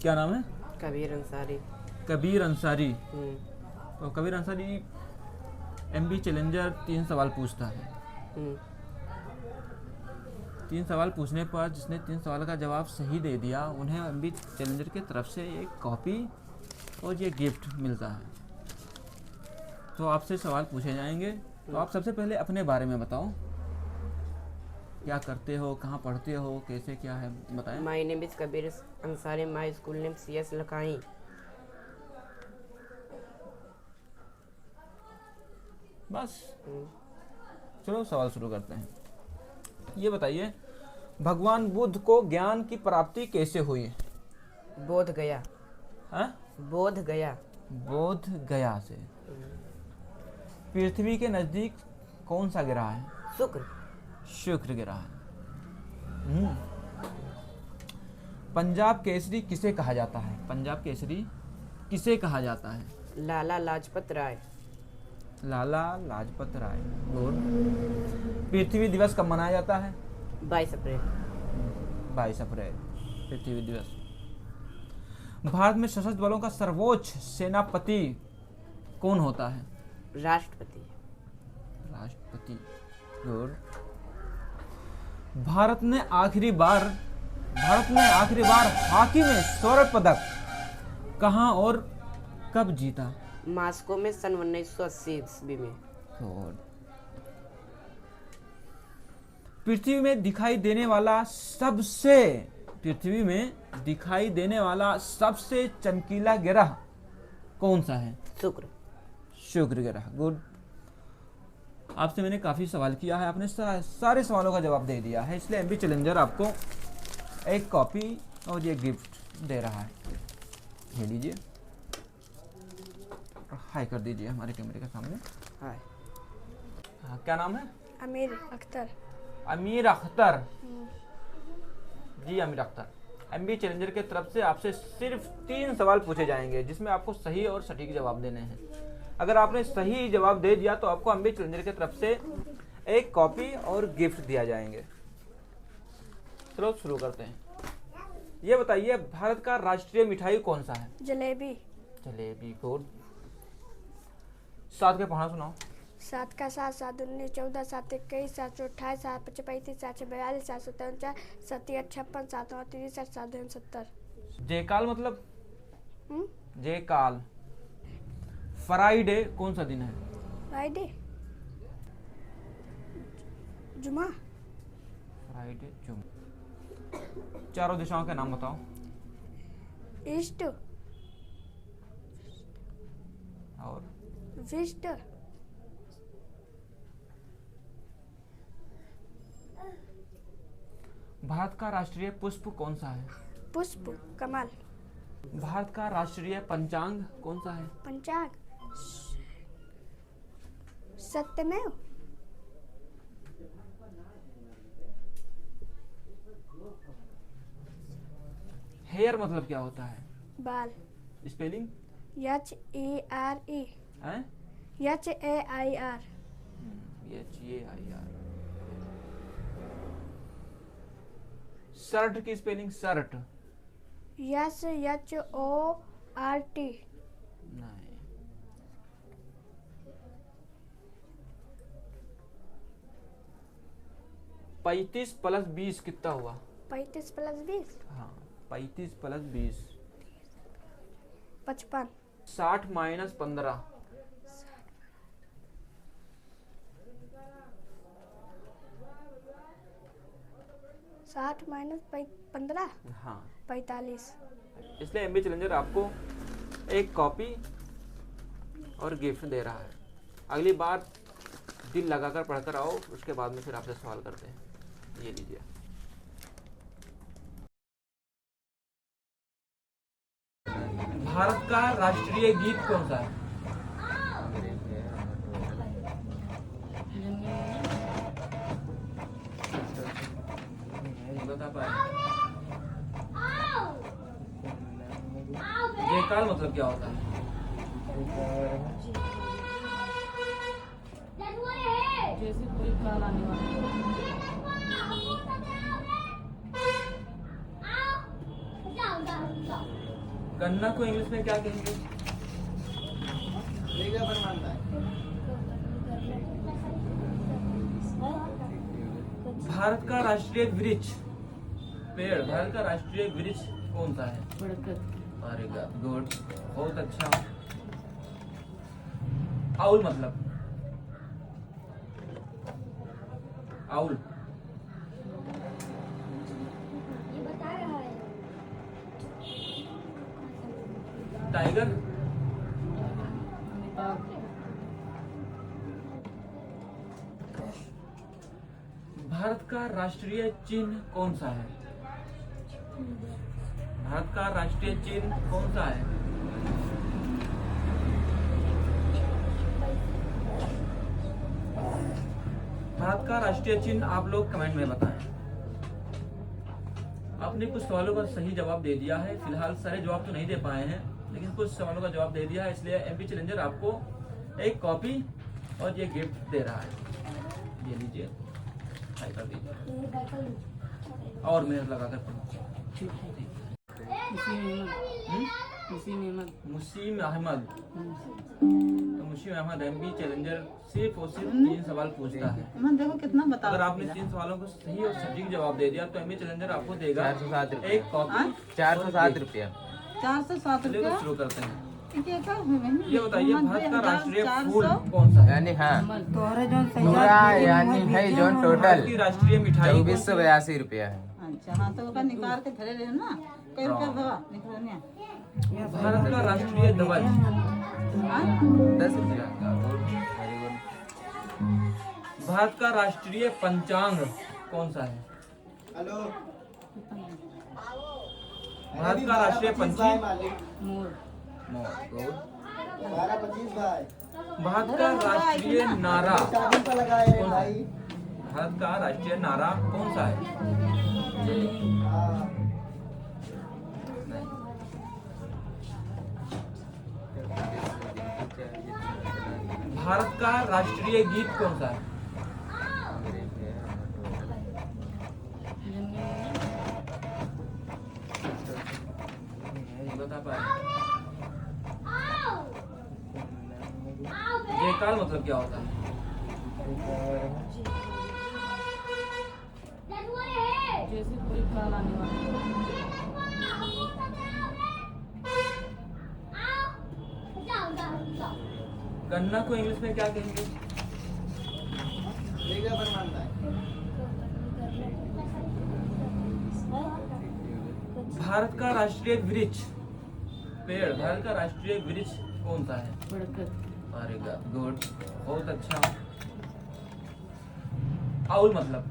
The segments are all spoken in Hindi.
क्या नाम है? कबीर अंसारी। कबीर अंसारी। तो कबीर अंसारी एमबी चैलेंजर 3 सवाल पूछता है। 3 सवाल पूछने पर जिसने 3 सवाल का जवाब सही दे दिया उन्हें एमबी चैलेंजर की तरफ से एक कॉपी और ये गिफ्ट मिलता है। तो आपसे सवाल पूछे जाएंगे। तो आप सबसे पहले अपने बारे में बताओ, क्या करते हो, कहाँ पढ़ते हो, कैसे क्या है बताएं। My name is Kabir Ansari, my school name CS लखाई। बस चलो सवाल शुरू करते हैं। ये बताइए, भगवान बुद्ध को ज्ञान की प्राप्ति कैसे हुई? बोध गया। हाँ? बोध गया। बोध गया से। पृथ्वी के नजदीक कौन सा ग्रह है? शुक्र। शुक्र ग्रह है। पंजाब केसरी किसे कहा जाता है? पंजाब केसरी किसे कहा जाता है? लाला लाजपत राय। लाला लाजपत राय। और पृथ्वी दिवस कब मनाया जाता है? 22 अप्रैल। 22 अप्रैल पृथ्वी दिवस। भारत में सशस्त्र बलों का सर्वोच्च सेनापति कौन होता है? राष्ट्रपति। राष्ट्रपति। गुड। भारत ने आखिरी बार हॉकी में स्वर्ण पदक कहां और कब जीता? मास्को में सन 1980 ईस्वी में। गुड। पृथ्वी में दिखाई देने वाला सबसे चमकीला ग्रह कौन सा है? शुक्र। शुक्र ग्रह। गुड। आपसे मैंने काफी सवाल किया है, आपने सारे सवालों का जवाब दे दिया है, इसलिए एमबी चैलेंजर आपको एक कॉपी और ये गिफ्ट दे रहा है। ये लीजिए, हाय कर दीजिए हमारे कैमरे के सामने। हाय। हाँ, क्या नाम है? अमीर अख्तर। अमीर अख्तर। जी अमीर अख्तर, एमबी चैलेंजर के तरफ से आपसे सिर्फ 3 सवाल पूछे जाएंगे जिसमें आपको सही और सटीक जवाब देने हैं। अगर आपने सही जवाब दे दिया तो आपको एमबी चैलेंजर की तरफ से एक कॉपी और गिफ्ट दिया जाएंगे। चलो शुरू करते हैं। ये बताइए, भारत का राष्ट्रीय मिठाई कौन सा है? जलेबी। जलेबी। गुड। 7 के पढ़ना सुनाओ। 7 का 7, 7 19, 14, 7 21, 7 28, 7 35, 7 42, 7 57, 7 56, 7 30, 7 70। जयकाल मतलब? जयकाल। फ्राइडे कौन सा दिन है? फ्राइडे। जुमा। फ्राइडे जुम्मा। चारों दिशाओं के नाम बताओ। ईस्ट। और वेस्ट। भारत का राष्ट्रीय पुष्प कौन सा है? पुष्प कमल। भारत का राष्ट्रीय पंचांग कौन सा है? पंचांग सत्यमेव। हेयर मतलब क्या होता है? बाल। स्पेलिंग? HERE। हैं? HAIR। HAIR। शर्ट की स्पेलिंग? शर्ट। SHORT। नहीं। 35 + 20 कितना हुआ? 35 + 20। हाँ, 35 + 20 55। 60 - 15 60 - 15। हाँ। 45। इसलिए एमबी चैलेंजर आपको एक कॉपी और गिफ्ट दे रहा है। अगली बार दिल लगाकर पढ़कर आओ, उसके बाद में फिर आपसे सवाल करते हैं। ये लीजिए। भारत का राष्ट्रीय गीत कौन सा है? बता पाए? जयकाल मतलब क्या होता है? जैसे कोई काल आने वाला है। गन्ना को इंग्लिश में क्या कहेंगे? भारत का राष्ट्रीय वृक्ष, पेड़, भारत का राष्ट्रीय वृक्ष कौन सा है? बरगद। अरे गुड, बहुत अच्छा। आउल मतलब, आउल, ये बता रहा है। टाइगर, भारत का राष्ट्रीय चिन्ह कौन सा है? भारत का राष्ट्रीय चिन्ह कौन सा है? भारत का राष्ट्रीय चिन्ह आप लोग कमेंट में बताएं। आपने कुछ सवालों का सही जवाब दे दिया है, फिलहाल सारे जवाब तो नहीं दे पाए हैं, लेकिन कुछ सवालों का जवाब दे दिया है, इसलिए एमपी चैलेंजर आपको एक कॉपी और ये गिफ्ट दे रहा है। ये लीजिए, हाई कर दीजिए और मेहनत लगाकर पढ़ो। मुसीम अहमद, तो मुसीम अहमद एमपी चैलेंजर सिर्फ और सिर्फ 3 सवाल पूछता है। देखो कितना बता। अगर आपने 3 सवालों को सही और सटीक जवाब दे दिया तो एमपी चैलेंजर आपको देगा 407 रुपये। एक कॉपी 407 रुपया। 407 चलिए रुपया। तो शुरू करते हैं। ये बताइए भारत का राष्ट्रीय फूल कौन सा है? यानी हाँ तोहरे जो पूरा यानी है जो भारत टोटल की राष्ट्रीय मिठाई कौन सी है? 2482 रुपया है। अच्छा हाँ तो ओका निकाल के धरे रहे ना कई रुपया दवा निकलने। भारत का राष्ट्रीय ध्वज 10 रुपया। भारत का राष्ट्रीय पंचांग कौन सा है? हेलो, भारत का राष्ट्रीय पंछी मोर। मोर। 12-25 भाई भारत का राष्ट्रीय नारा, शादी पर लगाए रे भाई। भारत का राष्ट्रीय नारा कौन सा है? हाँ, भारत का राष्ट्रीय गीत कौन सा है? नहीं बता पाए। जयकार मतलब क्या होता है? जैसे कोई काल आने वाला गन्ना को इंग्लिश में क्या कहेंगे? लेगा पर मानता है। भारत का राष्ट्रीय वृक्ष, पेड़, भारत का राष्ट्रीय वृक्ष कौन सा है? बरगद। अरे गुड, बहुत अच्छा। आउल मतलब,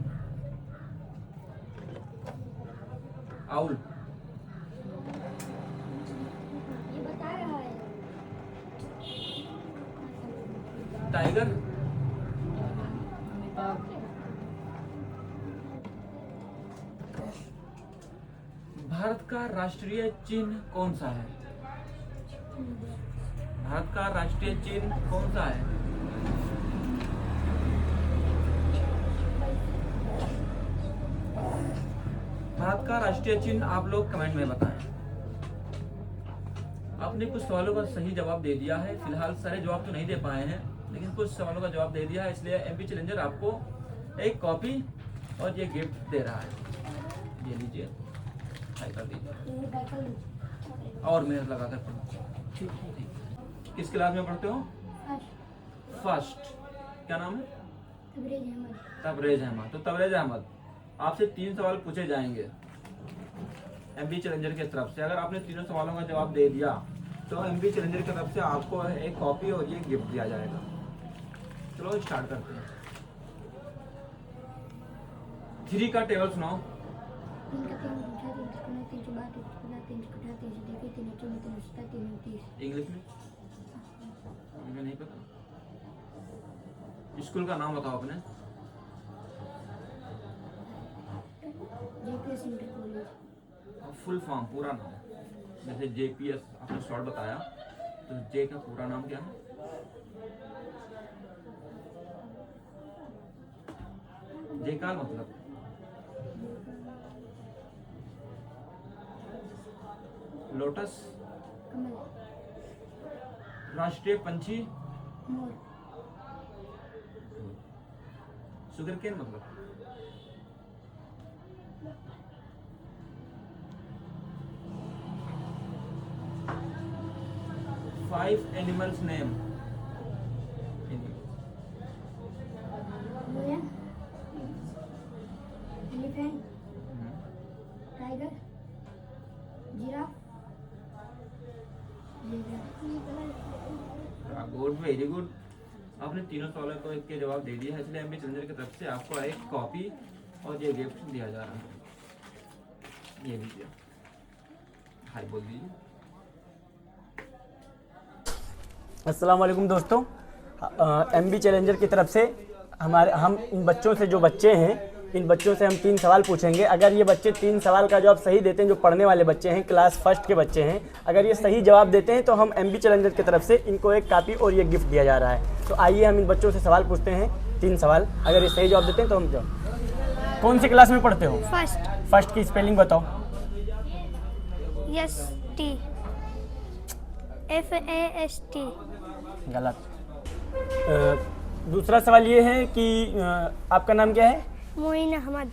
आउल, ये बता रहा है। टाइगर, भारत का राष्ट्रीय चिन्ह कौन सा है? भारत का राष्ट्रीय चिन्ह कौन सा है? भारत का राष्ट्रीय चिन्ह आप लोग कमेंट में बताएं। आपने कुछ सवालों का सही जवाब दे दिया है, फिलहाल सारे जवाब तो नहीं दे पाए हैं, लेकिन कुछ सवालों का जवाब दे दिया है, इसलिए एमपी चैलेंजर आपको एक कॉपी और ये गिफ्ट दे रहा है। ये लीजिए, हाई कर दीजिए और मेहनत लगाकर पढ़ो। किस क्लास में पढ़ते हो? फर्स्ट। क्या नाम है? तबरेज अहमद। तो तबरेज अहमद, आपसे 3 सवाल पूछे जाएंगे एमपी चैलेंजर की तरफ से। अगर आपने तीनों सवालों का जवाब दे दिया तो एमपी चैलेंजर की तरफ से आपको एक कॉपी और ये गिफ्ट दिया जाएगा। चलो स्टार्ट करते हैं। 3 का टेबल सुनाओ। 3 इंग्लिश में? मुझे नहीं पता। स्कूल का नाम बताओ अपने। फुल फॉर्म, पूरा नाम। जैसे जेपीएस आपने शॉर्ट बताया, तो जे का पूरा नाम क्या है? जे का मतलब लोटस, राष्ट्रीय पंछी मोर। शुगर केन मतलब 5 animals name. Lion, elephant, tiger, giraffe, good, very good. आपने तीनों सवालों को के जवाब दे दिया है, इसलिए एमबी चैलेंजर की तरफ से आपको एक कॉपी और ये गिफ्ट दिया जा रहा है। ये लीजिए, हाय बोल दीजिए। अस्सलाम वालेकुम दोस्तों, एमबी चैलेंजर की तरफ से हम इन बच्चों से, जो बच्चे हैं, इन बच्चों से हम 3 सवाल पूछेंगे। अगर ये बच्चे 3 सवाल का जवाब सही देते हैं, जो पढ़ने वाले बच्चे हैं, क्लास फर्स्ट के बच्चे हैं, अगर ये सही जवाब देते हैं तो हम एमबी चैलेंजर की तरफ से इनको एक कॉपी और ये गिफ्ट दिया जा रहा है। तो आइए हम इन बच्चों से सवाल पूछते हैं, 3 सवाल। अगर ये सही जवाब देते हैं तो हम जवाब। कौन सी क्लास में पढ़ते हो? फर्स्ट। फर्स्ट की स्पेलिंग बताओ। ST FAST। गलत। दूसरा सवाल ये है कि आपका नाम क्या है? मोइन अहमद।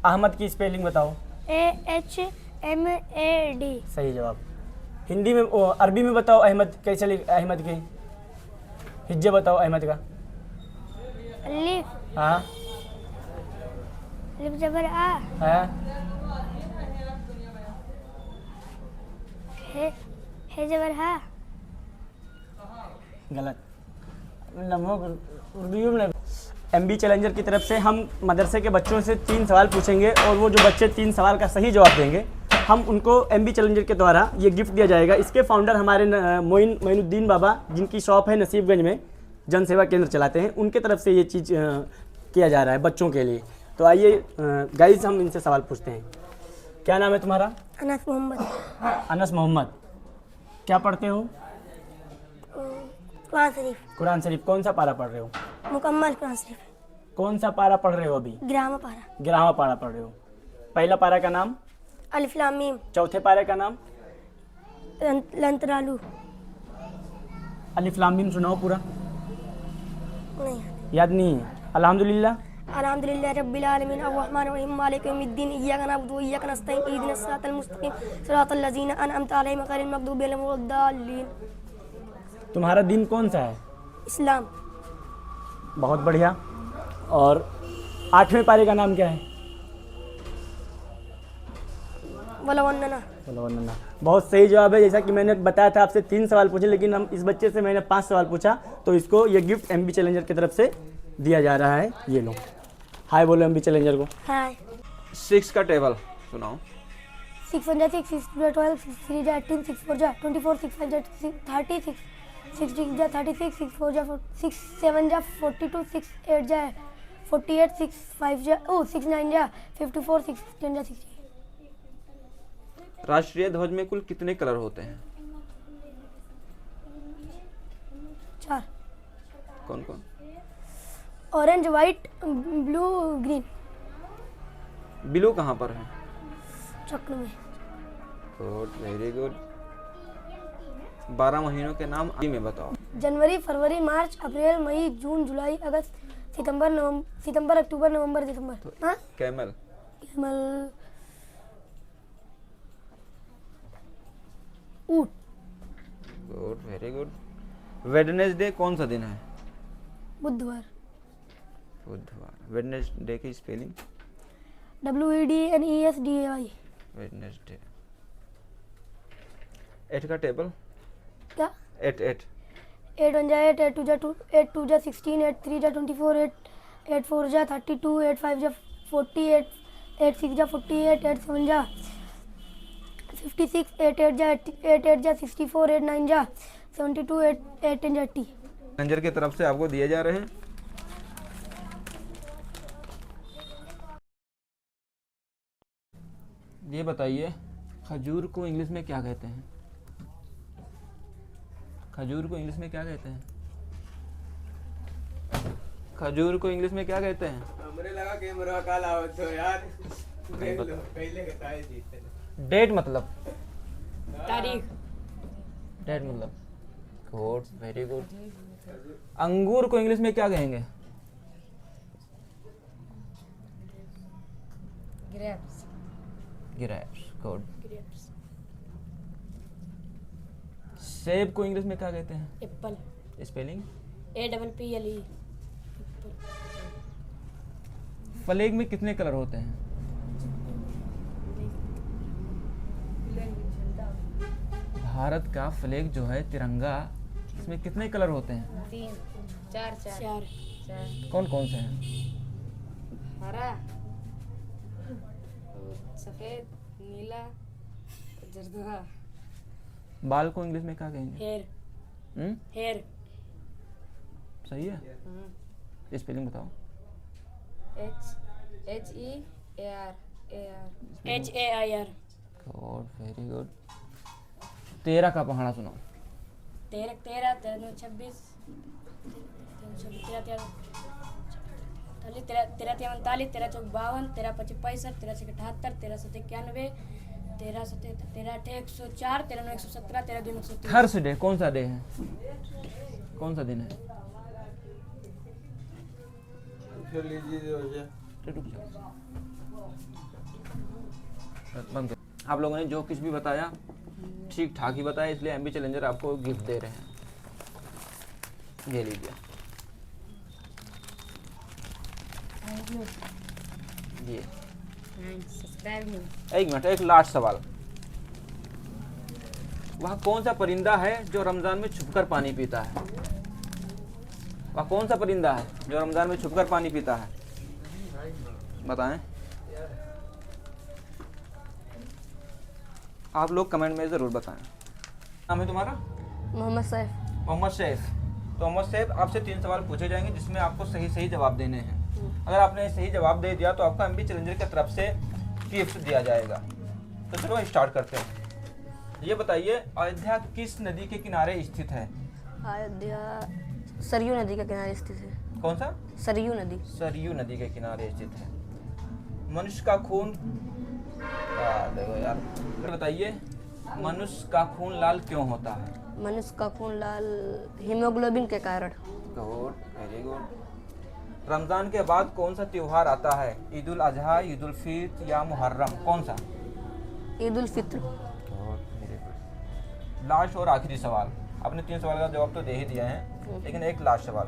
अहमद की स्पेलिंग बताओ। AHMAD। सही जवाब। हिंदी में अरबी में बताओ अहमद कैसे अहमद की हिज्जे बताओ अहमद का। लिफ हाँ लिफ जबर आ। हाँ हे जबर हा। गलत। उर्दू में। एमबी चैलेंजर की तरफ से हम मदरसे के बच्चों से 3 सवाल पूछेंगे और वो जो बच्चे 3 सवाल का सही जवाब देंगे, हम उनको एमबी चैलेंजर के द्वारा ये गिफ्ट दिया जाएगा। इसके फाउंडर हमारे मोइनुद्दीन बाबा, जिनकी शॉप है नसीबगंज में, जन सेवा केंद्र चलाते हैं, उनके तरफ से ये चीज़ किया जा रहा है बच्चों के लिए। तो आइए गाइस, हम इनसे सवाल पूछते हैं। क्या नाम है तुम्हारा? अनस मोहम्मद। अनस मोहम्मद। क्या पढ़ते हो? कुरान शरीफ। कुरान शरीफ। कौन सा पारा पढ़ रहे हो? मुकम्मल कुरान शरीफ। कौन सा पारा पढ़ रहे हो अभी? 11वां पारा। 11वां पारा पढ़ रहे हो। पहला पारा का नाम? अलिफ लाम मीम। चौथे पारे का नाम? लंतरालू। अलिफ लाम मीम सुनाओ पूरा। नहीं याद नहीं है? अल्हम्दुलिल्लाह। अल्हम्दुलिल्लाह रब्बिल आलमीन अर्रहमानिर रहीम मालिकि यौमिद्दीन इय्याका नअबुदु व इय्याका नस्तईन इहदिनस सिरातल मुस्तकीम सिरातल लज़ीना अनअमता अलैहिम गैरिल मग़दूबि अलैहिम वलद्दाल्लीन। तुम्हारा दिन कौन सा है? इस्लाम। बहुत बढ़िया। और 8वें पारे का नाम क्या है? वलवन्नना। चलो वन्ना। बहुत सही जवाब है। जैसा कि मैंने बताया था, आपसे 3 सवाल पूछे, लेकिन हम इस बच्चे से मैंने 5 सवाल पूछा, तो इसको ये गिफ्ट एमबी चैलेंजर की तरफ से दिया जा रहा है। ये लो, हाय बोलो एमबी चैलेंजर को। हाय। 6 का टेबल सुनाओ। 6 1 6 6 2 12 6 3 18 6 4 24 6 5 30 6 6 6 36 6 4 6 7 42 6 8 48 6 5 6 9 54 6 10 60। राष्ट्रीय ध्वज में कुल कितने कलर होते हैं? 4। कौन कौन? Orange, white, blue, green. Blue कहाँ पर है? चक्र में। Good, very good. 12 महीनों के नाम आगे में बताओ। जनवरी, फरवरी, मार्च, अप्रैल, मई, जून, जुलाई, अगस्त, सितंबर, अक्टूबर, नवंबर, दिसंबर। हाँ? कैमल। कैमल, ऊंट। Good, very good. वेडनेसडे कौन सा दिन है? बुधवार। बुधवार। वेडनेसडे की स्पेलिंग? WEDNESDAY। वेडनेसडे। 8 का टेबल? क्या? 8 8 8 1 8 8 2 2 8 2 16 8 3 24 8 4 32 8 5 40 8 6 48 8 7 56 8 8 8 64 8 9 72 8 10 80। मैनेजर की तरफ से आपको दिए जा रहे हैं। ये बताइए, खजूर को इंग्लिश में क्या कहते हैं? खजूर को इंग्लिश में क्या कहते हैं? खजूर को इंग्लिश में क्या कहते हैं? हमरे लगा कैमरा काला हो तो यार नहीं पता। पहले बताए थे। डेट मतलब? तारीख। डेट मतलब गुड, वेरी गुड। अंगूर को इंग्लिश में क्या कहेंगे? ग्रेप्स। Grapes, good. सेब को इंग्लिश में क्या कहते हैं? एप्पल। स्पेलिंग? APPLE। फ्लैग में कितने कलर होते हैं? भारत का फ्लैग जो है तिरंगा, इसमें कितने कलर होते हैं? 3 4 4 कौन कौन से हैं? हरा, सफेद, नीला, जर्दा। बाल को इंग्लिश में क्या कहेंगे? हेयर। हेयर। सही है। स्पेलिंग बताओ। HEAR। Good, very good. 13 का पहाड़ा सुनाओ। 13 13 13 26 13 13 13 39 13 54 13 55 13 78 13 91 13 13 104 13 117 13 2 130। थर्सडे कौन सा डे है? कौन सा दिन है? रुक जाओ। बंद कर। आप लोगों ने जो कुछ भी बताया ठीक ठाक ही बताया, इसलिए एमबी चैलेंजर आपको गिफ्ट दे रहे हैं। ये लीजिए। ये एक मिनट, एक लास्ट सवाल। वह कौन सा परिंदा है जो रमजान में छुपकर पानी पीता है? वह कौन सा परिंदा है जो रमजान में छुपकर पानी पीता है? बताएं। आप लोग कमेंट में जरूर बताएं। नाम है तुम्हारा? मोहम्मद सैफ। मोहम्मद सैफ। तो मोहम्मद सैफ, आपसे 3 सवाल पूछे जाएंगे जिसमें आपको सही सही जवाब देने हैं। अगर आपने सही जवाब दे दिया तो आपको एमबी चैलेंजर की तरफ से गिफ्ट दिया जाएगा। तो चलो स्टार्ट करते हैं। ये बताइए, अयोध्या किस नदी के किनारे स्थित है? अयोध्या सरयू नदी के किनारे स्थित है। कौन सा? सरयू नदी। सरयू नदी के किनारे स्थित है। मनुष्य का खून, देखो यार, बताइए मनुष्य का खून लाल क्यों होता है? मनुष्य का खून लाल हीमोग्लोबिन के कारण। Good, very good. रमजान के बाद कौन सा त्योहार आता है? ईद उल अजहा, ईद उल फित्र या मुहर्रम? कौन सा? ईद उल फित्र। लास्ट और आखिरी सवाल। आपने 3 सवाल का जवाब तो दे ही दिया है, लेकिन एक लास्ट सवाल।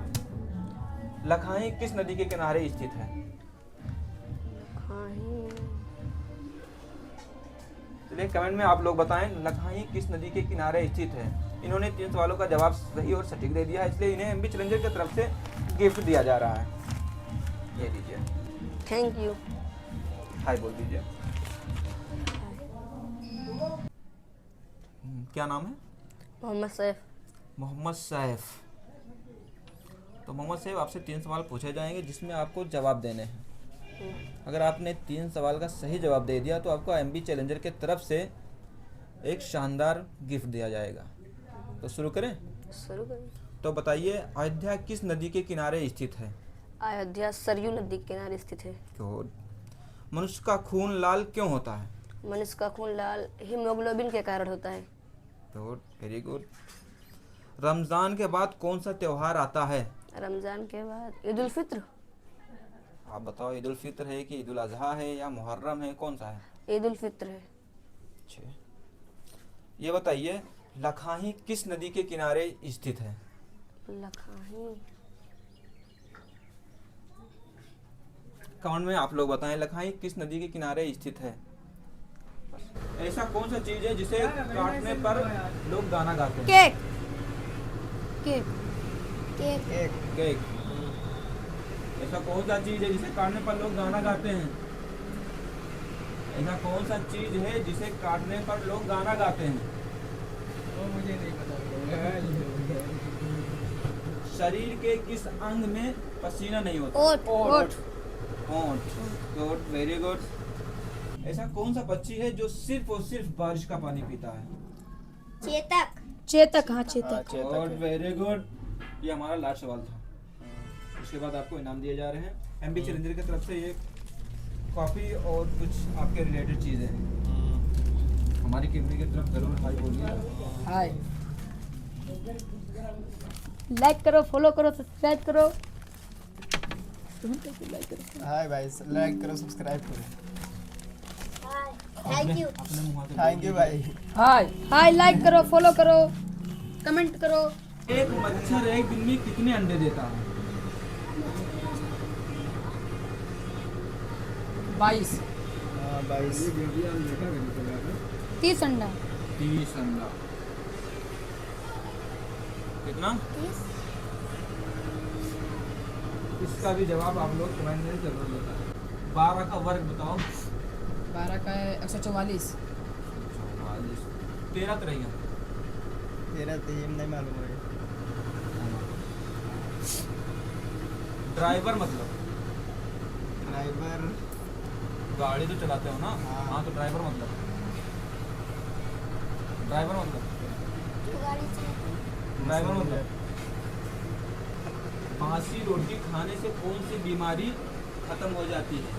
लखाई किस नदी के किनारे स्थित है? चलिए कमेंट में आप लोग बताएं, लखाई किस नदी के किनारे स्थित है। इन्होंने 3 सवालों का जवाब सही और सटीक दे दिया है, इसलिए इन्हें एमबी चैलेंजर की तरफ से गिफ्ट दिया जा रहा है। ये लीजिए। Thank you. हाय बोल दीजिए। क्या नाम है? मोहम्मद सैफ। मोहम्मद सैफ। तो मोहम्मद सैफ, आपसे 3 सवाल पूछे जाएंगे जिसमें आपको जवाब देने हैं। अगर आपने 3 सवाल का सही जवाब दे दिया तो आपको एमबी चैलेंजर के तरफ से एक शानदार गिफ्ट दिया जाएगा। तो शुरू करें? शुरू करें। तो बताइए, अयोध्या किस नदी के किनारे स्थित है? अयोध्या सरयू नदी के किनारे स्थित है। गुड। मनुष्य का खून लाल क्यों होता है? मनुष्य का खून लाल हीमोग्लोबिन के कारण होता है। Good, very good. रमजान के बाद कौन सा त्योहार आता है? रमजान के बाद ईद उल फित्र। आप बताओ, ईद उल फित्र है कि ईद उल अजहा है या मुहर्रम है, कौन सा है? ईद उल फित्र है। अच्छा, ये बताइए, लखाई किस नदी के किनारे स्थित है? लखाई। कमेंट में आप लोग बताएं, लखाई किस नदी के किनारे स्थित है? ऐसा कौन सा चीज है जिसे काटने पर लोग गाना गाते हैं? केक। केक। केक। केक। ऐसा कौन सा चीज है जिसे काटने पर लोग गाना गाते हैं? ऐसा कौन सा चीज है जिसे काटने पर लोग गाना गाते हैं? वो मुझे नहीं पता। शरीर के किस अंग में पसीना नहीं होता? ओट। ओट। होंठ। Good, very good. ऐसा कौन सा पक्षी है जो सिर्फ और सिर्फ बारिश का पानी पीता है? चेतक। चेतक। हाँ चेतक। Good, very good. ये हमारा लास्ट सवाल था। उसके बाद आपको इनाम दिए जा रहे हैं एमबी चैलेंजर की तरफ से। ये कॉफी और कुछ आपके रिलेटेड चीज़ें हैं। हमारी कैमरे की तरफ जरूर हाय बोलिए। हाय। लाइक करो, फॉलो करो, सब्सक्राइब करो। हाय भाई, लाइक करो, सब्सक्राइब करो। Thank you. थैंक यू भाई। हाय, लाइक करो, फॉलो करो, कमेंट करो। एक मच्छर एक दिन में कितने अंडे देता है? 22, हाँ 22। 30 अंडा। 30 अंडा। कितना? इसका भी जवाब आप लोग कमेंट में जरूर बताएं। 12 का वर्ग बताओ। 12 का 144। 13 तो रहेगा। तेरा तीन नहीं मालूम है। ड्राइवर मतलब ड्राइवर गाड़ी तो चलाते हो ना? हाँ। हाँ, तो ड्राइवर मतलब ड्राइवर मतलब बासी रोटी खाने से कौन सी बीमारी खत्म हो जाती है?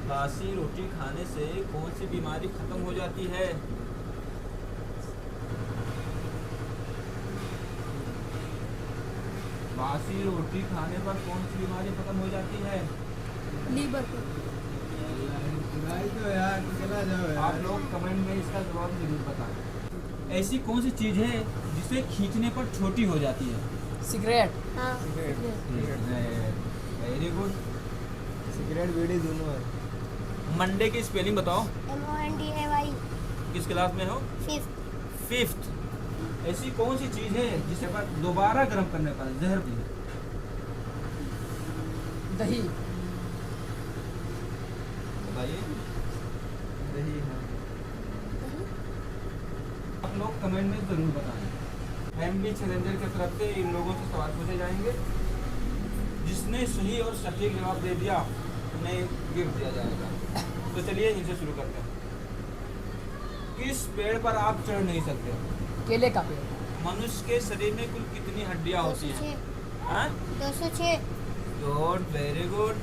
बासी रोटी खाने से कौन सी बीमारी खत्म हो जाती है? बासी रोटी खाने पर कौन सी बीमारी खत्म हो जाती है? लीवर को। भाई तो यार चला जाओ आप यार। लोग कमेंट में इसका जवाब जरूर बताएं। ऐसी कौन सी चीज़ है जिसे खींचने पर छोटी हो जाती है? सिगरेट। Very good. सिगरेट बीड़ी दोनों है। मंडे की स्पेलिंग बताओ। MONDAY किस क्लास में हो? 5th। 5th। ऐसी कौन सी चीज़ है जिसे पर दोबारा गर्म करने पर जहर भी है? दही। बताइए। दही है। आप लोग कमेंट में जरूर बताएं। MB चैलेंजर की तरफ से इन लोगों से सवाल पूछे जाएंगे। जिसने सही और सटीक जवाब दे दिया उन्हें गिफ्ट दिया जाएगा। तो चलिए इनसे शुरू करते हैं। किस पेड़ पर आप चढ़ नहीं सकते? केले का पेड़। मनुष्य के शरीर में कुल कितनी हड्डियां होती हैं? 206। Good, very good.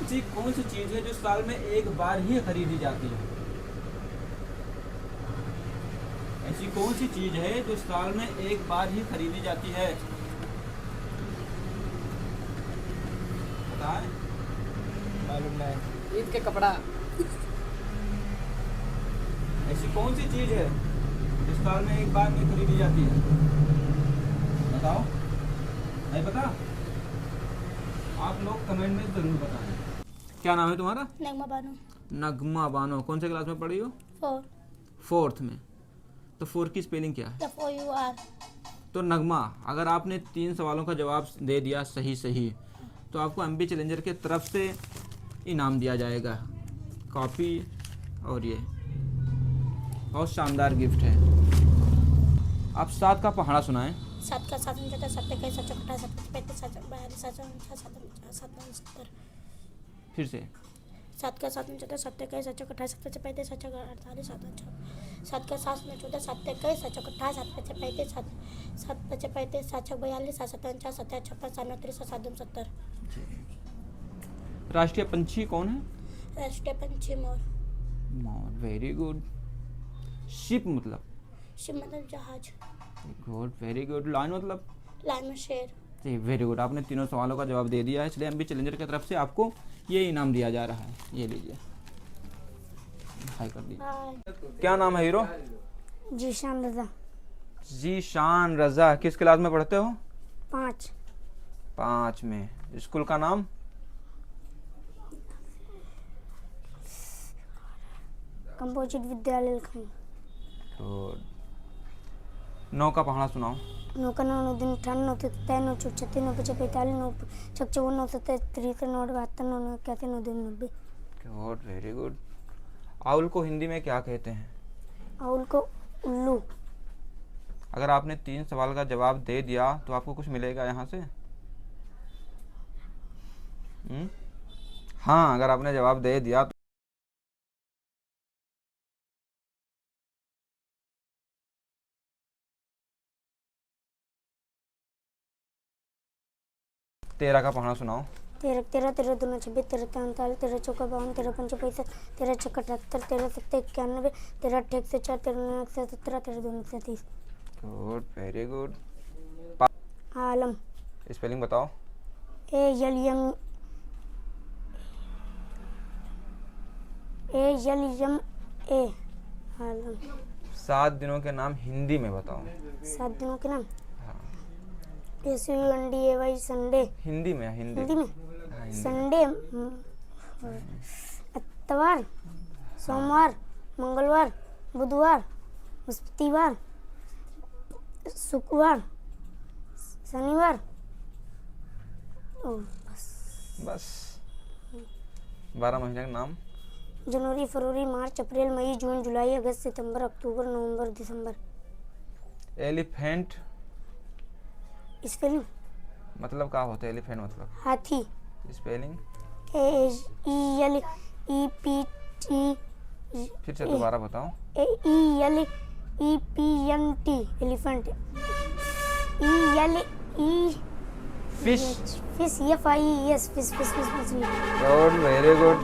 ऐसी कौन सी चीज़ है जो साल में एक बार ही खरीदी जाती है? ऐसी कौन सी चीज़ है जो साल में एक बार ही खरीदी जाती है? बताएं। मालूम नहीं। ईद के कपड़ा। ऐसी कौन सी चीज़ है जो साल में एक बार में खरीदी जाती है? बताओ। नहीं पता? आप लोग कमेंट में जरूर बताएं। क्या नाम है तुम्हारा? नगमा बानो। नगमा बानो। कौन से क्लास में पढ़ी हो? 4। 4th में। तो 4 की स्पेलिंग क्या है? FOUR। तो नगमा, अगर आपने 3 सवालों का जवाब दे दिया सही तो आपको MB चैलेंजर की तरफ से इनाम दिया जाएगा। कॉपी और ये बहुत शानदार गिफ्ट है। आप 7 का पहाड़ा सुनाएं। 7 का 7 7 7 7 7 35 7 42 7 7 7 फिर से 7 का 7 7 7 21 7 28 7 35 7 48 7 का 7 14 7 21 7 28 7 35 7 35 7 42 7 57 7 56 7 7 70। राष्ट्रीय पंछी कौन है? राष्ट्रीय पंछी मोर। मोर, वेरी गुड। शिप मतलब? शिप मतलब जहाज। Good, very good. लायन मतलब? लाइन में शेर। जी, वेरी गुड। आपने तीनों सवालों का जवाब दे दिया है, इसलिए MB चैलेंजर की तरफ से आपको ये इनाम दिया जा रहा है। ये लीजिए, हाई कर दीजिए। क्या नाम है हीरो? जीशान रजा। जीशान रजा। किस क्लास में पढ़ते हो? 5। 5 में। स्कूल का नाम? कंपोजिट विद्यालय लखनऊ। गुड। 9 का पहाड़ा सुनाओ। 9 का 9 दिन 98 9 93 9 36 9 45 45 9 56 9 37 9 72 9 91 9 90। Good, very good. आउल को हिंदी में क्या कहते हैं? आउल को उल्लू। अगर आपने 3 सवाल का जवाब दे दिया तो आपको कुछ मिलेगा यहाँ से? हाँ, अगर आपने जवाब दे दिया तो 13 का पहाड़ा सुनाओ। 13 13 13 2 26 13 43 13 चौका 52 13 पंच 65 13 छक्का 78 13 7 91 13 8 104 13 9 117 13 2 30। Good, very good. Alam, spelling बताओ। ALM ALMA Alam. 7 दिनों के नाम हिंदी में बताओ। 7 दिनों के नाम हाँ, SUNDAY संडे, हिंदी में, हिंदी। हिंदी में हाँ, हिंदी। संडे, इतवार, सोमवार, मंगलवार, बुधवार, बृहस्पतिवार, शुक्रवार, शनिवार, और बस 12 महीने का नाम। जनवरी, फरवरी, मार्च, अप्रैल, मई, जून, जुलाई, अगस्त, सितंबर, अक्टूबर, नवंबर, दिसंबर। एलिफेंट स्पेलिंग मतलब क्या होता है? एलिफेंट मतलब हाथी, स्पेलिंग AELEPT फिर से दोबारा बताओ। ELEPNT elephant, ELE fish. Fish, FIES fish fish fish fish. Good, very good.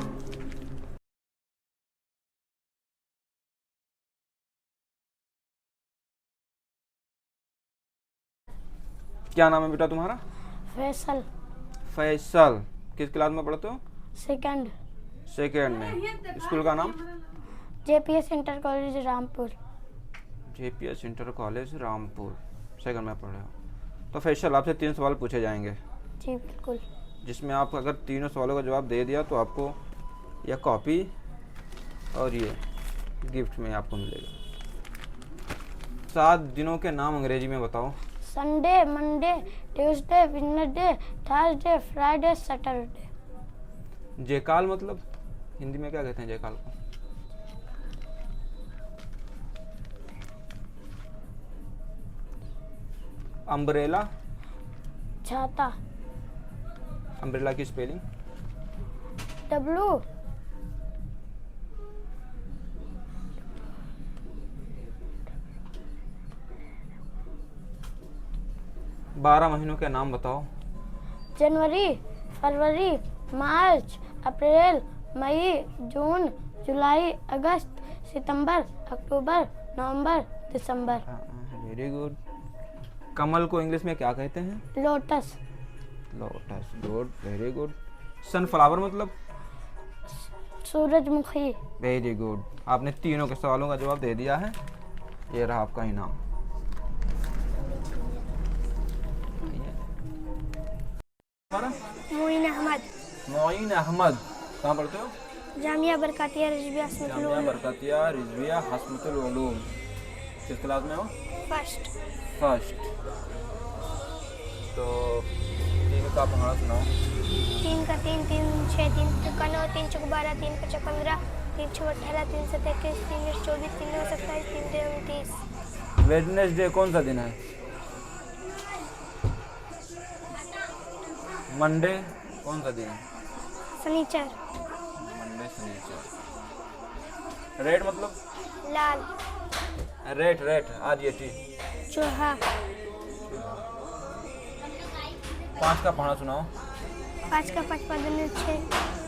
क्या नाम है बेटा तुम्हारा? फैसल, फैसल। किस क्लास में पढ़ते हो? सेकंड, सेकेंड में। स्कूल का नाम? JPS inter college Rampur. JPS inter college Rampur, second में पढ़ रहे हो। तो फैसल, आपसे 3 सवाल पूछे जाएंगे, जी बिल्कुल। जिसमें आप अगर तीनों सवालों का जवाब दे दिया तो आपको यह कॉपी और ये गिफ्ट में आपको मिलेगा। 7 दिनों के नाम अंग्रेजी में बताओ। Sunday, Monday, Tuesday, Wednesday, Thursday, Friday, Saturday. जयकाल मतलब हिंदी में क्या कहते हैं जयकाल को? अम्ब्रेला। छाता, अम्ब्रेला की स्पेलिंग? W 12 महीनों के नाम बताओ। जनवरी, फरवरी, मार्च, अप्रैल, मई, जून, जुलाई, अगस्त, सितंबर, अक्टूबर, नवंबर, दिसंबर। Very good. कमल को इंग्लिश में क्या कहते हैं? Lotus, lotus. Good, very good. Sunflower मतलब? सूरजमुखी। Very good. आपने तीनों के सवालों का जवाब दे दिया है। ये रहा आपका इनाम। मोइन अहमद, मोइन अहमद। कहाँ पढ़ते हो? जामिया बरकातिया रिजविया जामिया बरकतिया रिजविया हस्मतुल उलूम। किस क्लास में हो? फर्स्ट। फर्स्ट। तो 3 का पढ़ना सुनाओ। 3 का 3, 3 6, 3 का 9, 3 चौक 12, 3 का 15, 3 छः 18, 3 7 21, 3 8 24, 3 9 27, 3 3 29। वेडनेसडे कौन सा दिन है? मंडे कौन सा दिन है? शनिचर। मंडे, शनिचर। रेड मतलब? लाल। Rat, rat RET। चूहा। 5 का पढ़ना सुनाओ। 5 का 5 पर 6,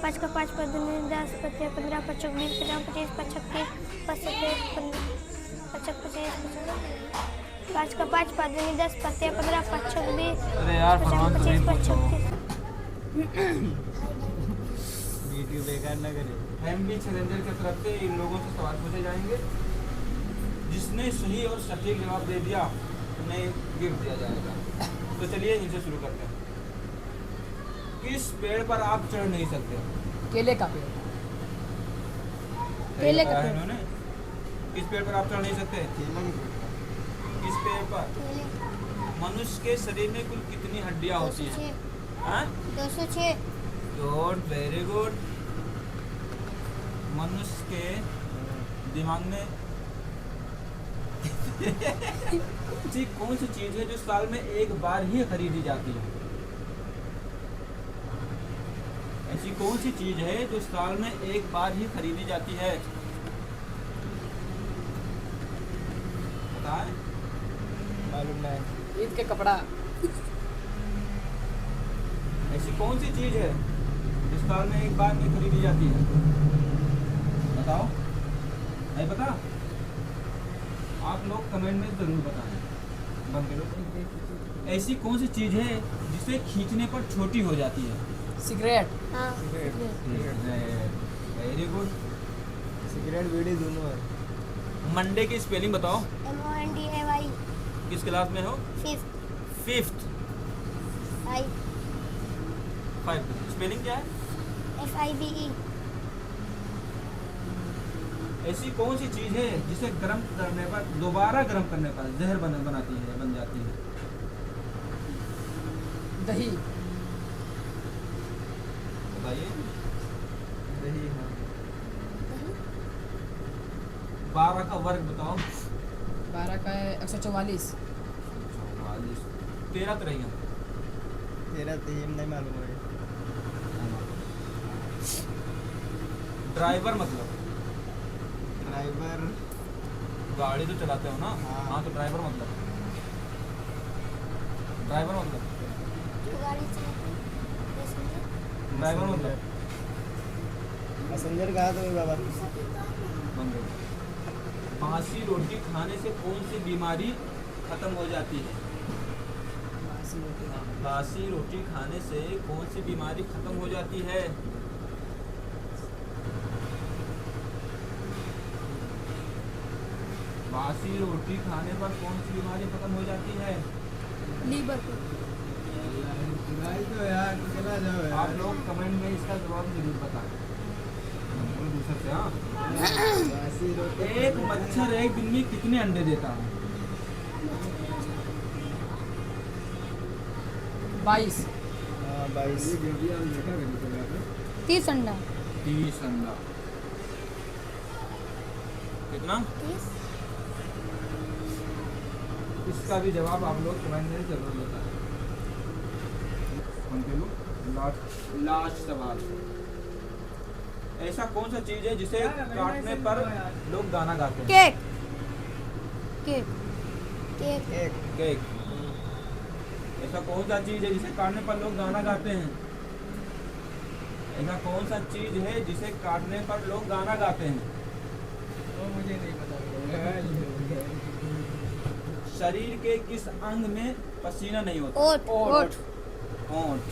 5 का 5 पर 10, 15, 15, 25, 20, 25, 25, 25, 5 का 5 पर 10, 15, 15, 25, 20, अरे यार 25, 25, वीडियो बेकार ना करे। एमबी चैलेंजर की तरफ से इन लोगों से सवाल पूछे जाएंगे। जिसने सही और सटीक जवाब दे दिया उन्हें गिफ्ट दिया जाएगा। तो चलिए इनसे शुरू करते हैं। किस पेड़ पर आप चढ़ नहीं सकते? केले का पेड़। सही केले का बताया पेड़। इन्होंने। किस पेड़ पर आप चढ़ नहीं सकते? किस पेड़ पर? मनुष्य के शरीर में कुल कितनी हड्डियां होती हैं? 206। Good, very good. मनुष्य के दिमाग में ऐसी कौन सी चीज है जो साल में एक बार ही खरीदी जाती है? ऐसी कौन सी चीज है जो साल में एक बार ही खरीदी जाती है? बताएं। मालूम नहीं। ईद के कपड़ा। ऐसी कौन सी चीज है जो साल में एक बार में खरीदी जाती है? बताओ। नहीं पता? आप लोग कमेंट में जरूर बताएं। बंद करो। ऐसी कौन सी चीज है जिसे खींचने पर छोटी हो जाती है? सिगरेट। हाँ वेरी गुड। सिगरेट बीड़ी दोनों है। मंडे की स्पेलिंग बताओ। MONDAY किस क्लास में हो? 5th fifth. 5 स्पेलिंग क्या है? FIVE ऐसी कौन सी चीज है जिसे गर्म करने पर, दोबारा गर्म करने पर जहर बनाती है, बन जाती है? दही। बताइए। दही हाँ। 12 का वर्ग बताओ। 12 का है 144। 13 तो रही। तेरा तीन नहीं मालूम है। ड्राइवर मतलब? ड्राइवर गाड़ी तो चलाते हो ना? हाँ। हाँ तो ड्राइवर मतलब, ड्राइवर मतलब, ड्राइवर मतलब पैसेंजर कहा तो बाबा। बंद। बासी रोटी खाने से कौन सी बीमारी खत्म हो जाती है? बासी रोटी खाने से कौन सी बीमारी खत्म हो जाती है? बासी रोटी खाने पर कौन सी बीमारी खत्म हो जाती है? लीवर को। भाई तो यार चला जाओ यार। आप लोग कमेंट में इसका जवाब जरूर बताएं। बोलो दूसरे से। हाँ, बासी रोटी। एक मच्छर एक दिन में कितने अंडे देता है? 22। हाँ 22। 30 अंडा। 30 अंडा। कितना? इसका भी जवाब आप लोग कमेंट में जरूर बताएं। लास्ट सवाल। ऐसा कौन सा चीज है जिसे काटने पर लोग गाना गाते हैं? केक केक केक एक केक। ऐसा कौन सा चीज है जिसे काटने पर लोग गाना गाते हैं? ऐसा कौन सा चीज है जिसे काटने पर लोग गाना गाते हैं? वो मुझे नहीं पता। शरीर के किस अंग में पसीना नहीं होता? ओट होंठ।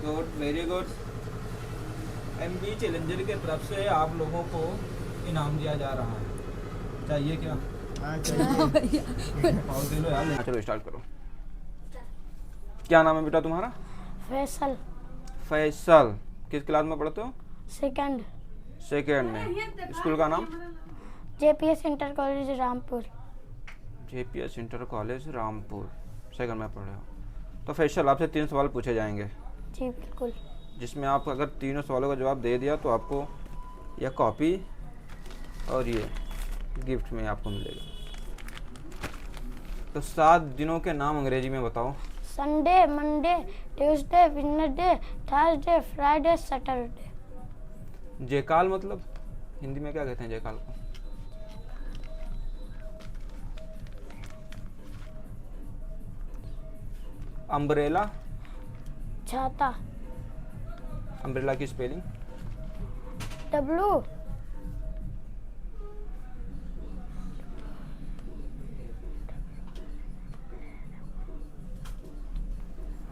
Good, very good. MB challenger के तरफ से आप लोगों को इनाम दिया जा रहा है। चाहिए क्या? हाँ चाहिए। और दे लो यार। चलो स्टार्ट करो। क्या नाम है बेटा तुम्हारा? फैसल फैसल। किस क्लास में पढ़ते हो? सेकंड सेकेंड में। स्कूल का नाम? JPS inter college Rampur JPS inter college Rampur. Second में पढ़ रहे हो। तो फैसल आपसे 3 सवाल पूछे जाएंगे, जी बिल्कुल जिसमें आप अगर तीनों सवालों का जवाब दे दिया तो आपको यह कॉपी और ये गिफ्ट में आपको मिलेगा। तो 7 दिनों के नाम अंग्रेजी में बताओ। Sunday Monday Tuesday Wednesday Thursday Friday Saturday. जयकाल मतलब हिंदी में क्या कहते हैं जयकाल को? अम्ब्रेला। छाता अम्ब्रेला की स्पेलिंग? W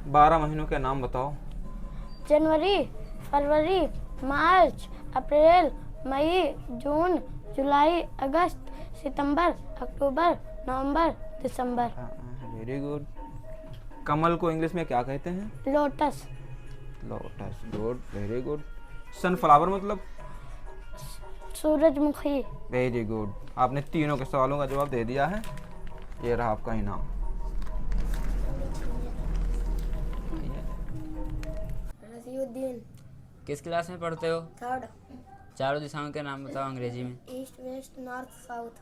12 महीनों के नाम बताओ। जनवरी फरवरी मार्च अप्रैल मई जून जुलाई अगस्त सितंबर अक्टूबर नवंबर दिसंबर। Very good. कमल को इंग्लिश में क्या कहते हैं? Lotus lotus. Good, very good. Sunflower मतलब? सूरजमुखी। Very good. आपने तीनों के सवालों का जवाब दे दिया है। ये रहा आपका इनाम। रसीउद्दीन किस क्लास में पढ़ते हो? थर्ड। चारों दिशाओं के नाम बताओ अंग्रेजी में। East west north south.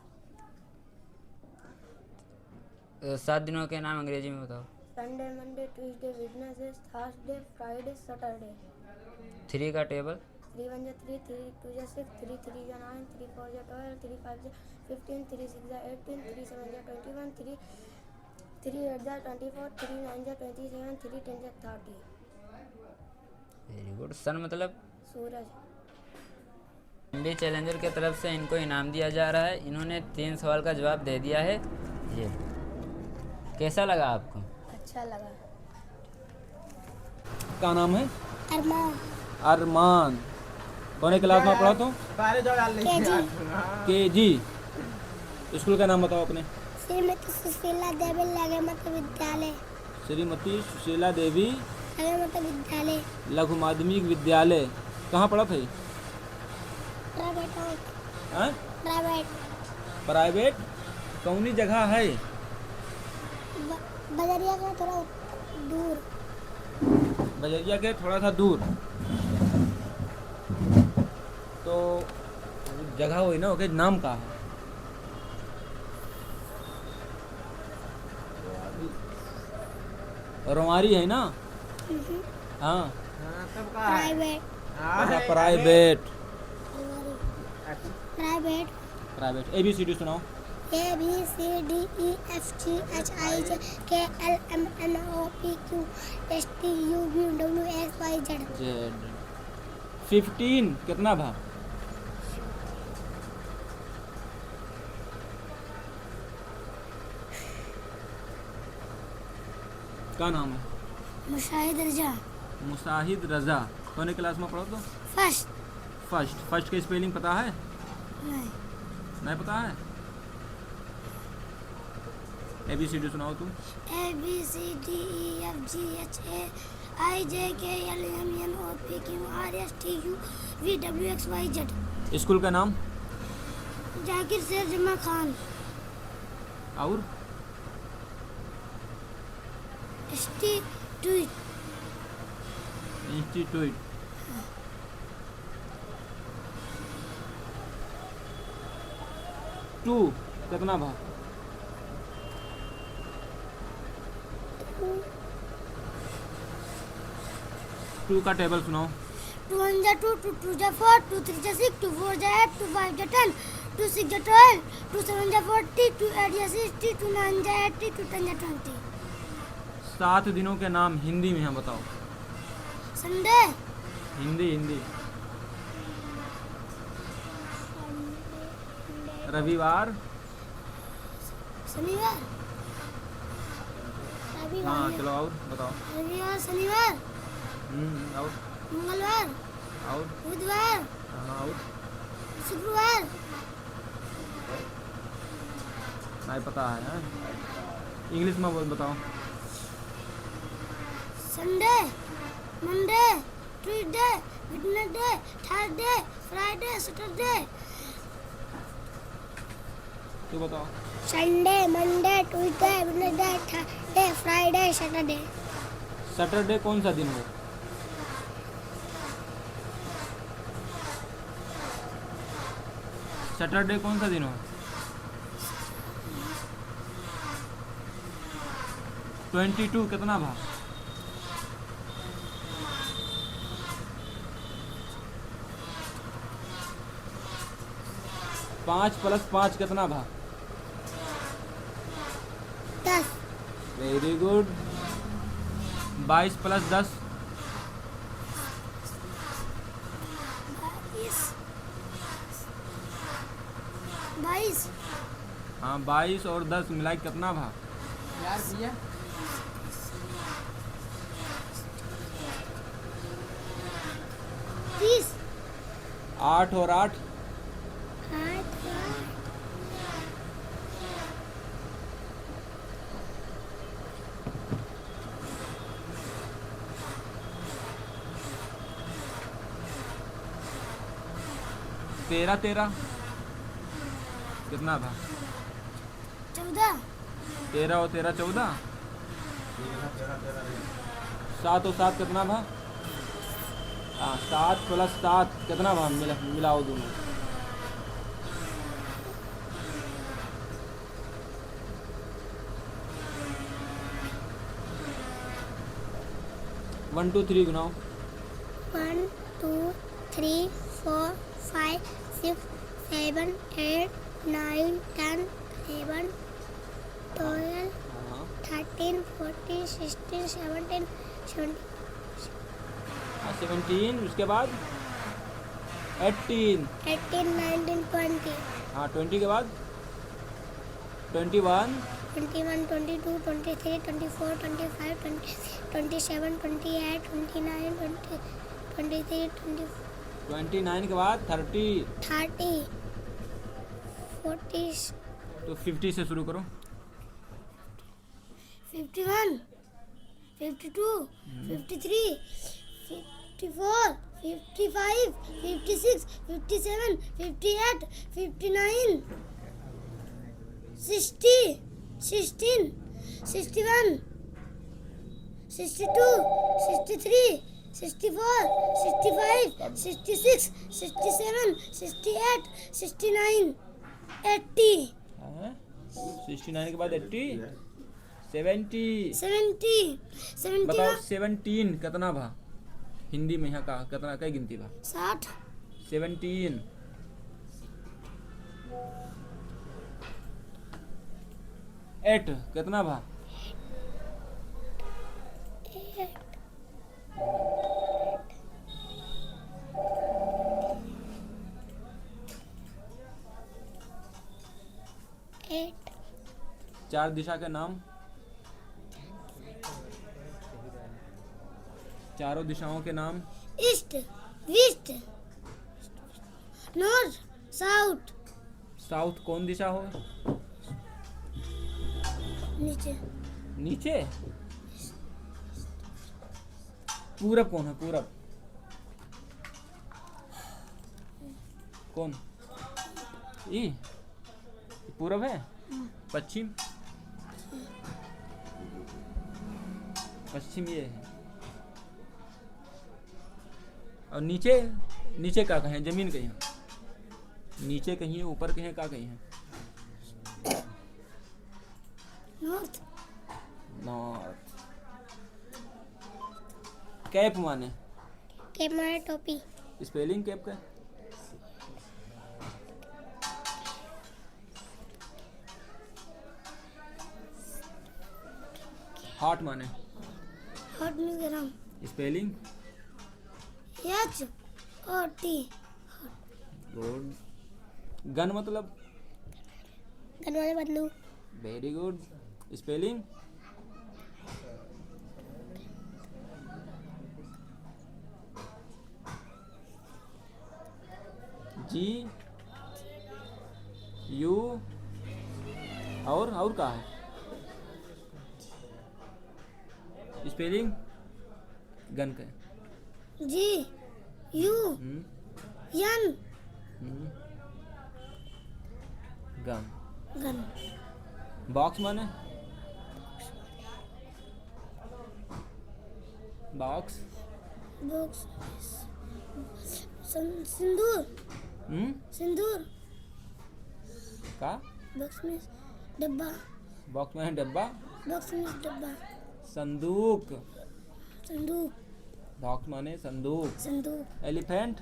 7 दिनों के नाम अंग्रेजी में बताओ। Sunday Monday Tuesday Wednesday Thursday Friday Saturday. 3 का टेबल। 3 1 3 3 2 6 3 3 9 3 4 12 3 5 15 3 6 18 3 7 21 3 3 8 24 3 9 27 3 10 30। Very good. सन मतलब? सूरज। एमबी चैलेंजर के तरफ से इनको इनाम दिया जा रहा है। इन्होंने 3 सवाल का जवाब दे दिया है। ये कैसा लगा आपको? अच्छा लगा। क्या नाम है? अरमान। अरमान। कौन क्लास में पढ़ा तो? KG। स्कूल का नाम बताओ अपने। श्रीमती सुशीला देवी लघु विद्यालय। श्रीमती सुशीला देवी लघु विद्यालय। लघु माध्यमिक विद्यालय। कहाँ पढ़ा था? प्राइवेट। प्राइवेट कौनी जगह है? बजरिया का थोड़ा दूर। बजरिया के थोड़ा सा दूर। तो जगह हुई ना, ओके, नाम का है? रोमारी है ना? हाँ। प्राइवेट। अच्छा, प्राइवेट। प्राइवेट। प्राइवेट। ABCD सुनाओ। ABCDEFGHIJKLMNOPQRSTUVWXYZ। 15 कितना भा? क्या नाम है? मुशाहिद रजा। मुसाहिद रजा। कौन क्लास में पढ़ो तो? फर्स्ट। फर्स्ट की स्पेलिंग पता है? नहीं। नहीं पता है? ABCD सुनाओ तुम। ABCDEFGHIJKLMNOPQRSTUVWXYZ। स्कूल का नाम? जाकिर शेर जमा खान। और इंस्टीट्यूट। टू कितना भा? टू का टेबल सुनाओ। 2 1 2, 2 2 4, 2 3 6, 2 4 8, 2 5 10, 2 6 12, 2 7 40, 2 8 60, 2 9 80, 2 10 20। 7 दिनों के नाम हिंदी में हैं, बताओ। संडे। हिंदी। रविवार। शनिवार। हाँ चलो, और बताओ। रविवार, शनिवार, और मंगलवार, और बुधवार, हाँ, और शुक्रवार। नहीं पता है, हैं? इंग्लिश में बताओ। Sunday, Monday, Tuesday, Wednesday, Thursday, Friday, Saturday. तू बताओ। Sunday, Monday, Tuesday, Wednesday, Thursday, Friday, Saturday. Saturday कौन सा दिन हो? सैटरडे कौन सा दिन हो? 22 कितना भा? पाँच प्लस 5 कितना भा? 10। Very good. 22 प्लस 10? 22। हाँ, 22 और 10 मिला के कितना भा? यार भैया 30। 8 और 8? 8। 13 13 कितना भा? 14। 13 और 13 14? 7 और 7 कितना भा? हाँ, 7 प्लस 7 कितना भा? मिलाओ दोनों। 1 2 3 गिनाओ। 1 2 3 4 5 6 7 8 9 10 11 12 हाँ, 13 14 16 17 17, उसके बाद 18, 18 19 20। हाँ 20 के बाद 21, 21, 22, 23, 24, 25, 27, 28, 29, 23, 29 के बाद 30, 30, 40, तो 50 से शुरू करो। 51, 52, 53, 54, 55, 56, 57, 58, 59, 60, 16, 61, 62, 63, 64, 65, 66, 67, 68, 69, 80, हाँ? 69 के बाद 80, 70, 70, 70, बताओ 17 कितना भा हिंदी में यहाँ का कितना कई गिनती भा 60, 17, 8 कितना भा 8, 4 दिशा के नाम, चारों दिशाओं के नाम, east, west, north, south, south कौन दिशा हो? नीचे, नीचे। पूरब कौन है? पूरब कौन? ई पूरब है। पश्चिम, पश्चिम ये है। और नीचे, नीचे का कहें? जमीन कहीं है? नीचे कहीं है, ऊपर कहीं है, का कहीं है? North, north. कैप माने? कैप माने टोपी, स्पेलिंग कैप का? हॉट माने? हॉट मीन्स गरम, स्पेलिंग? एच और टी, गुड। गन मतलब? गन वाले बंदूक, very good. Spelling? G U और का है? स्पेलिंग गन का है। G U hmm, N hmm. Gun. Gun, box माने? बॉक्स। बॉक्स, सिंदूर, सिंदूर, का? बॉक्स में डब्बा, बॉक्स में है डब्बा। बॉक्स में डब्बा, संदूक। संदूक, बॉक्स माने संदूक। संदूक, एलिफेंट?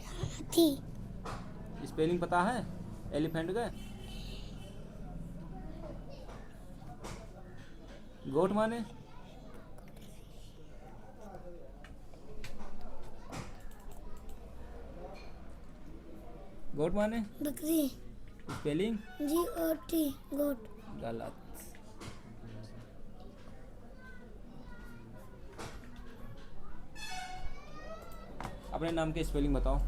हाथी, स्पेलिंग पता है एलिफेंट का? गोट माने? गोट माने? बकरी, स्पेलिंग? जी और टी, गोट, गलत। अपने नाम की स्पेलिंग बताओ।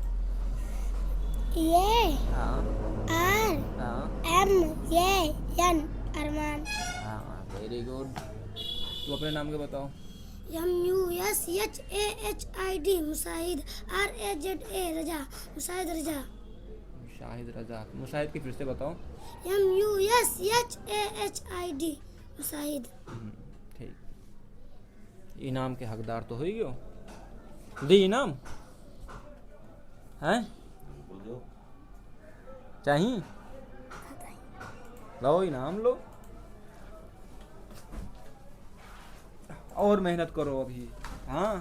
ये हाँ आर हाँ एम ये एन, अरमान, हाँ, वेरी गुड। तू अपने नाम के बताओ। M U S H A H I D, Mushahid, R A Z A, Raza, Mushahid Raza, Shahid Raza. Mushahid की फिर से बताओ। M U S H A H I D, Mushahid, ठीक। इनाम के हकदार तो हो ही गयो। दी इनाम हैं? चाहिए? लो इनाम लो। और मेहनत करो अभी। हाँ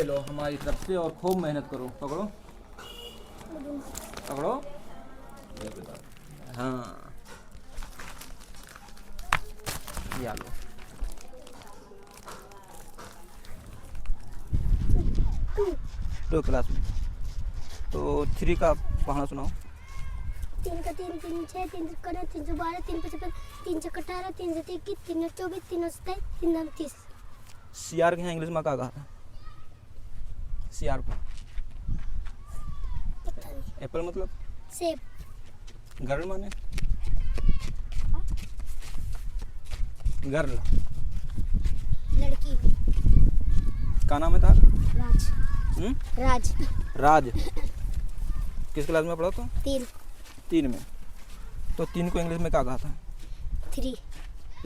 ये लो हमारी तरफ से, और खूब मेहनत करो। पकड़ो पकड़ो। हाँ ये लो। तो क्लास में तो 3 का पढ़ना सुनाओ। 3 का 3 3 6 3 12 3 12 3 55 3 18 3 21 3 24 3 27 3 29। CR के यहाँ इंग्लिश में क्या कहा था? CR को एप्पल मतलब सेब। गर्ल माने गर्ल। लड़की। का नाम है था? राज। राज। राज। किस क्लास में पढ़ा था? 3 में। तो 3 को इंग्लिश में क्या कहा था? 3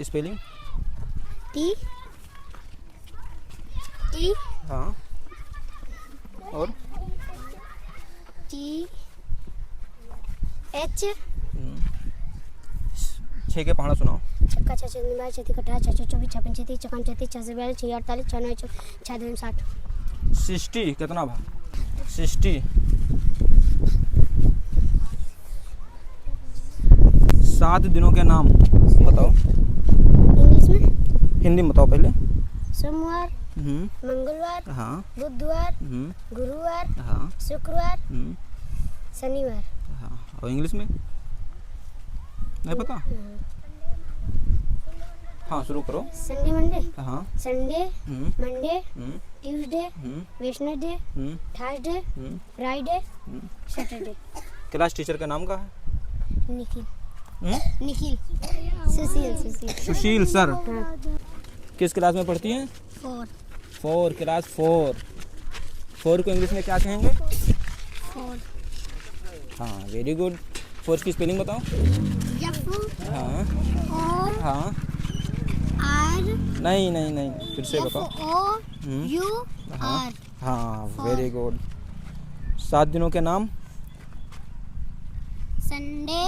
स्पेलिंग? T T हाँ और T H 6 के पढ़ना सुनाओ। छक्का 6 6 12 छत्तीस 18 छः 24 56 37 54 33 46 42 48 49 56 60। 60 कितना भा? 60 7 दिनों के नाम बताओ। इंग्लिश में हिंदी में बताओ पहले। सोमवार, हम्म। मंगलवार, हाँ। बुधवार, हम्म। गुरुवार, हाँ। शुक्रवार, हम्म। शनिवार। हाँ और इंग्लिश में नहीं पता? हाँ शुरू करो। Sunday Monday. हाँ। Sunday hmm. Monday hmm. Tuesday hmm. Wednesday hmm. Thursday hmm. Friday Saturday. Class teacher का नाम क्या है? निखिल। हम्म? निखिल। सुशील। सुशील सर। हाँ। किस क्लास में पढ़ती हैं? 4 क्लास 4 को इंग्लिश में क्या कहेंगे? 4 हाँ वेरी गुड। 4 की स्पेलिंग बताओ। हाँ और हाँ आर नहीं फिर से बताओ। ओ हम्म। यू हाँ आर। हाँ वेरी गुड। 7 दिनों के नाम। Sunday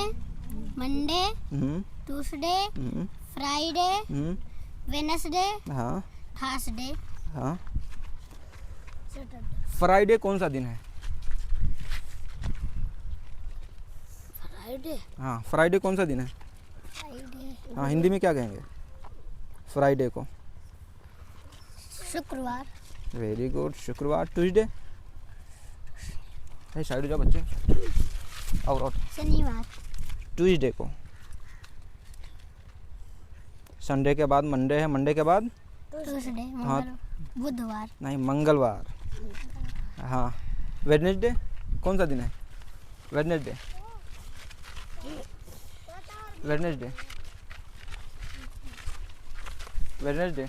Monday hmm. ट्यूसडे हम्म। फ्राइडे हम्म। वेडनेसडे हाँ थर्सडे हाँ। सैटरडे। फ्राइडे कौन सा दिन है? फ्राइडे हाँ फ्राइडे कौन सा दिन है? फ्राइडे हाँ हिंदी में क्या कहेंगे फ्राइडे को? शुक्रवार। Very good. शुक्रवार। ट्यूसडे साइड हो जाओ बच्चे। और शनिवार। ट्यूसडे को। संडे के बाद मंडे है, मंडे के बाद ट्यूसडे हाँ। बुधवार। नहीं मंगलवार। हाँ वेडनेसडे कौन सा दिन है? वेडनेसडे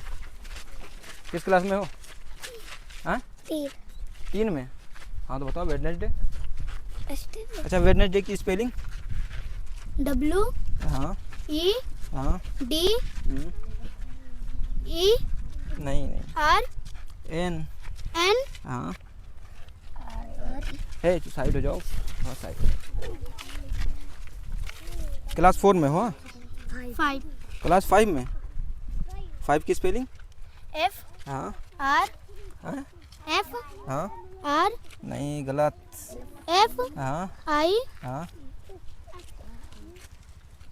किस क्लास में हो? हाँ 3 में। हाँ तो बताओ वेडनेसडे। अच्छा वेडनेसडे की स्पेलिंग? W हाँ E हाँ। D हम्म। E नहीं R N। N हाँ है साइड हो जाओ। हाँ साइड। क्लास 4 में हो? 5 क्लास 5 में। 5 की स्पेलिंग? F हाँ R हाँ F हाँ। R नहीं गलत। F हाँ I हाँ।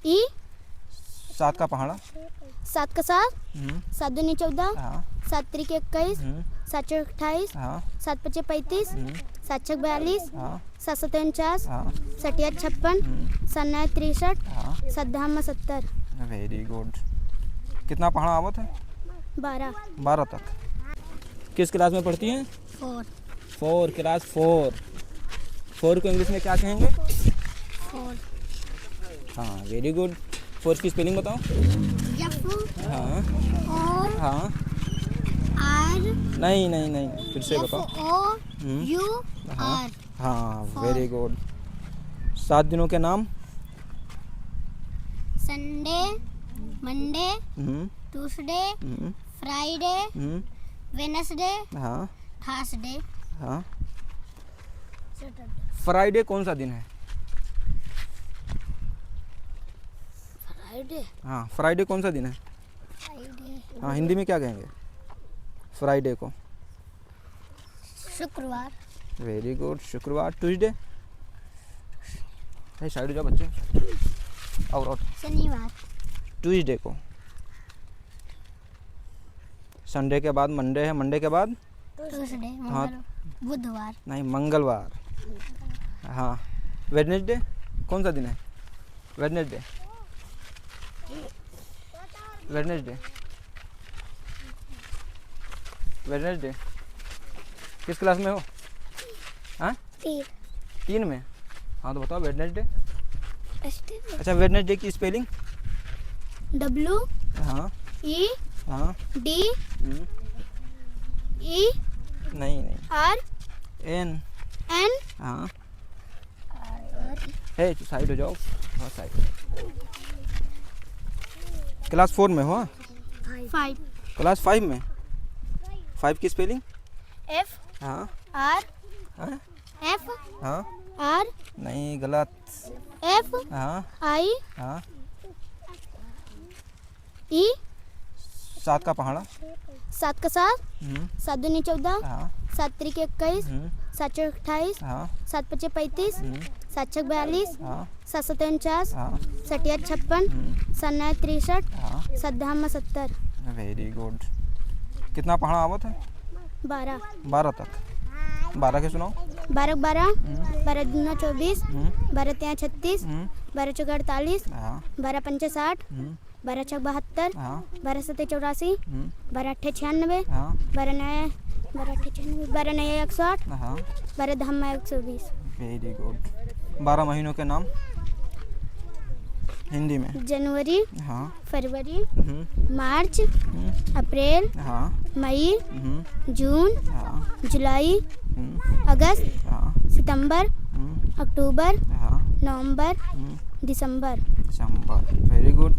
E 7 का पहाड़ा। 7 का 7 हम्म। 7 दूनी 14 हाँ 7 त्रिक 21 हम्म। 7 चौक 28 हाँ 7 पच्चीस 35 7 छक 42 हाँ 7 सत्तर 49 हाँ 7 8 56 7 9 63 हाँ 7 10 70। Very good. कितना पहाड़ा आवत है? 12 तक। किस क्लास में पढ़ती हैं? 4 क्लास 4 को इंग्लिश में क्या कहेंगे? 4 हाँ वेरी गुड। 4 की स्पेलिंग बताओ। F हाँ और हाँ R नहीं फिर से F बताओ। O हम्म। U हाँ R। हाँ वेरी गुड। 7 दिनों के नाम। Sunday Monday hmm. ट्यूसडे हम्म। फ्राइडे हम्म। वेडनेसडे हाँ थर्सडे हाँ। सैटरडे। फ्राइडे कौन सा दिन है? फ्राइडे हाँ फ्राइडे कौन सा दिन है? फ्राइडे हाँ हिंदी में क्या कहेंगे फ्राइडे को? शुक्रवार, वेरी गुड। शुक्रवार। ट्यूसडे, साइड हो जाओ बच्चे। और शनिवार, ट्यूसडे को। संडे के बाद मंडे है, मंडे के बाद ट्यूसडे, हाँ। बुधवार, नहीं, मंगलवार। हाँ। वेडनेसडे कौन सा दिन है? Wednesday, Wednesday, Wednesday. किस क्लास में हो? हाँ, 3 में। हाँ तो बताओ वेडनेसडे। अच्छा, वेडनेसडे की स्पेलिंग? W हाँ E हाँ। D हम्म, E नहीं नहीं, R एन। N हाँ। है, साइड हो जाओ। हाँ, साइड हो जाओ। क्लास 4 में हो? हाँ? 5 क्लास 5 में। 5 की स्पेलिंग? F हाँ R हाँ F हाँ। R नहीं, गलत। F हाँ I हाँ। E 7 का पहाड़ा। 7 का 7 हम्म, 7 दूनी 14 हाँ 7 त्रिक 21 हम्म, 7 चौक 28 हाँ 7 पचे 35 हम्म, 7 छक 42 हाँ 7 सत्ते 49 हाँ 7 8 56 7 9 63 हाँ। 7 10 70 वेरी गुड। कितना पहाड़ा आवत है? 12 12 तक। 12 के सुनाओ। 12 12 12 दूना 24 12 3 36 हम्म, 12 चौक 48 हाँ 12 पंचे 60 हम्म, 12 छक 72 हाँ 12 सत्ते 84 हम्म, 12 अट्ठे 96 हाँ 12 नए 12 अट्ठे 96 12 नए 108 हाँ। 12 धम्मा 120 वेरी गुड। 12 महीनों के नाम हिंदी में? जनवरी हाँ। फरवरी हम्म, मार्च हम्म, अप्रैल हाँ मई हम्म, जून हाँ जुलाई हम्म, अगस्त हाँ सितंबर हम्म, अक्टूबर हाँ नवंबर हम्म, दिसंबर दिसंबर। Very good.